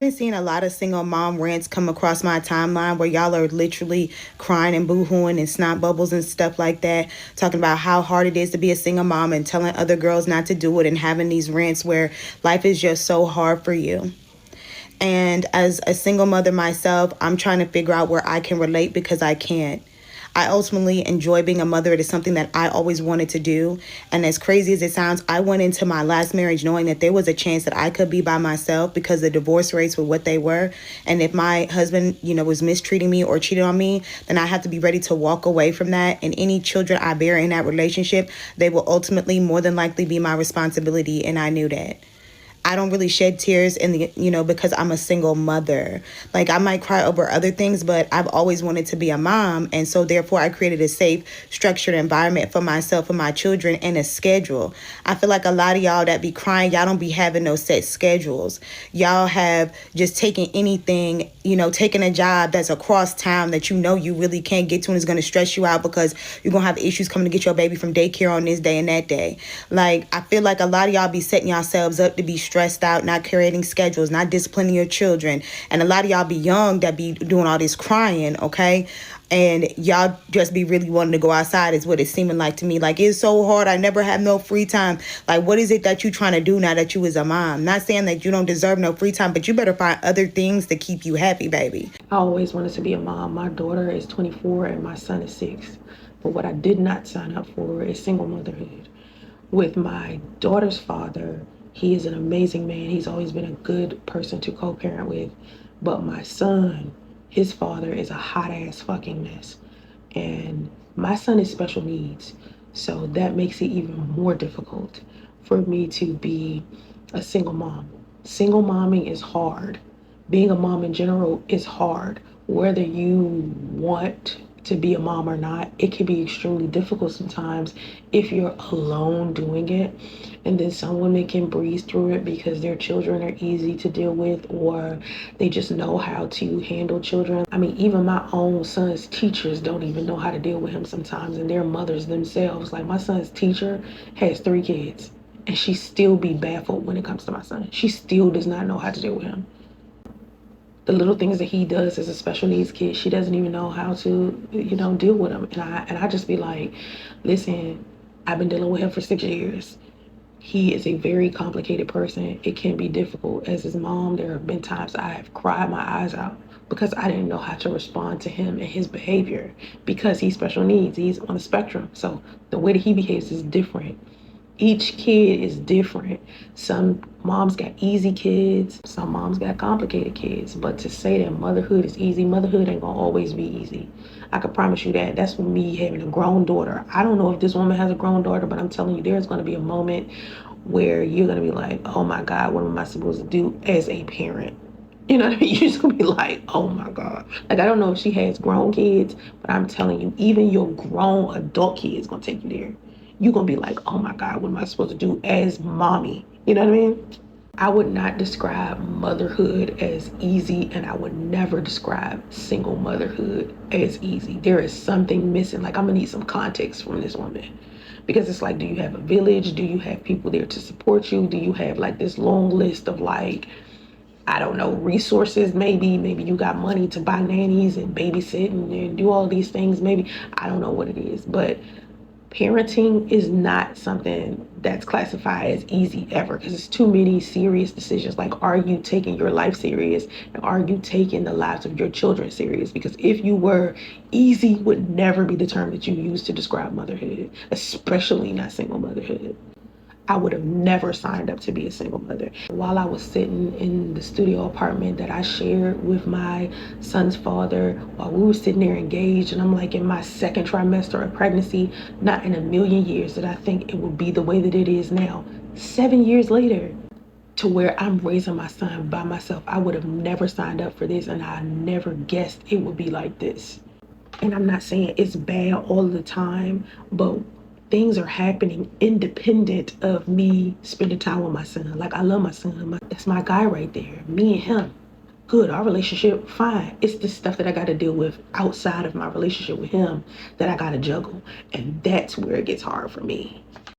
Been seeing a lot of single mom rants come across my timeline where y'all are literally crying and boo-hooing and snot bubbles and stuff like that, talking about how hard it is to be a single mom and telling other girls not to do it and having these rants where life is just so hard for you. And as a single mother myself, I'm trying to figure out where I can relate because I can't. I ultimately enjoy being a mother. It is something that I always wanted to do. And as crazy as it sounds, I went into my last marriage knowing that there was a chance that I could be by myself because the divorce rates were what they were. And if my husband, was mistreating me or cheating on me, then I have to be ready to walk away from that. And any children I bear in that relationship, they will ultimately more than likely be my responsibility. And I knew that. I don't really shed tears because I'm a single mother. Like I might cry over other things, but I've always wanted to be a mom. And so therefore I created a safe, structured environment for myself and my children and a schedule. I feel like a lot of y'all that be crying, y'all don't be having no set schedules. Y'all have just taken anything, taking a job that's across town that you really can't get to and is going to stress you out because you're going to have issues coming to get your baby from daycare on this day and that day. Like, I feel like a lot of y'all be setting yourselves up to be stressed out, not creating schedules, not disciplining your children. And a lot of y'all be young that be doing all this crying, okay? And y'all just be really wanting to go outside is what it's seeming like to me. Like, it's so hard. I never have no free time. Like, what is it that you trying to do now that you is a mom? Not saying that you don't deserve no free time, but you better find other things to keep you happy, baby. I always wanted to be a mom. My daughter is 24 and my son is 6. But what I did not sign up for is single motherhood. With my daughter's father, he is an amazing man. He's always been a good person to co-parent with. But my son, his father is a hot ass fucking mess. And my son is special needs. So that makes it even more difficult for me to be a single mom. Single momming is hard. Being a mom in general is hard. Whether you want to be a mom or not, it can be extremely difficult sometimes if you're alone doing it. And then some women can breeze through it because their children are easy to deal with or they just know how to handle children. I mean, even my own son's teachers don't even know how to deal with him sometimes, and their mothers themselves. Like, my son's teacher has 3 kids and she still be baffled when it comes to my son. She still does not know how to deal with him. The little things that he does as a special needs kid, she doesn't even know how to, deal with him. And I just be like, listen, I've been dealing with him for 6 years. He is a very complicated person. It can be difficult. As his mom, there have been times I have cried my eyes out because I didn't know how to respond to him and his behavior because he's special needs. He's on the spectrum. So the way that he behaves is different. Each kid is different. Some moms got easy kids, some moms got complicated kids. But to say that motherhood is easy, motherhood ain't gonna always be easy. I can promise you that. That's for me having a grown daughter. I don't know if this woman has a grown daughter, but I'm telling you, there's gonna be a moment where you're gonna be like, oh my God, what am I supposed to do as a parent? You know what I mean? You're just gonna be like, oh my God. Like, I don't know if she has grown kids, but I'm telling you, even your grown adult kid is gonna take you there. You're gonna be like, oh my God, what am I supposed to do as mommy? You know what I mean? I would not describe motherhood as easy, and I would never describe single motherhood as easy. There is something missing. Like, I'm gonna need some context from this woman. Because it's like, do you have a village? Do you have people there to support you? Do you have like this long list of like, I don't know, resources? Maybe you got money to buy nannies and babysit and do all these things. Maybe, I don't know what it is, but parenting is not something that's classified as easy ever because it's too many serious decisions. Like, are you taking your life serious? And are you taking the lives of your children serious? Because if you were, easy would never be the term that you use to describe motherhood, especially not single motherhood. I would have never signed up to be a single mother. While I was sitting in the studio apartment that I shared with my son's father, while we were sitting there engaged, and I'm like in my second trimester of pregnancy, not in a million years did I think it would be the way that it is now. 7 years later, to where I'm raising my son by myself, I would have never signed up for this, and I never guessed it would be like this. And I'm not saying it's bad all the time, but things are happening independent of me spending time with my son. Like, I love my son. That's my guy right there. Me and him, good. Our relationship, fine. It's the stuff that I got to deal with outside of my relationship with him that I got to juggle. And that's where it gets hard for me.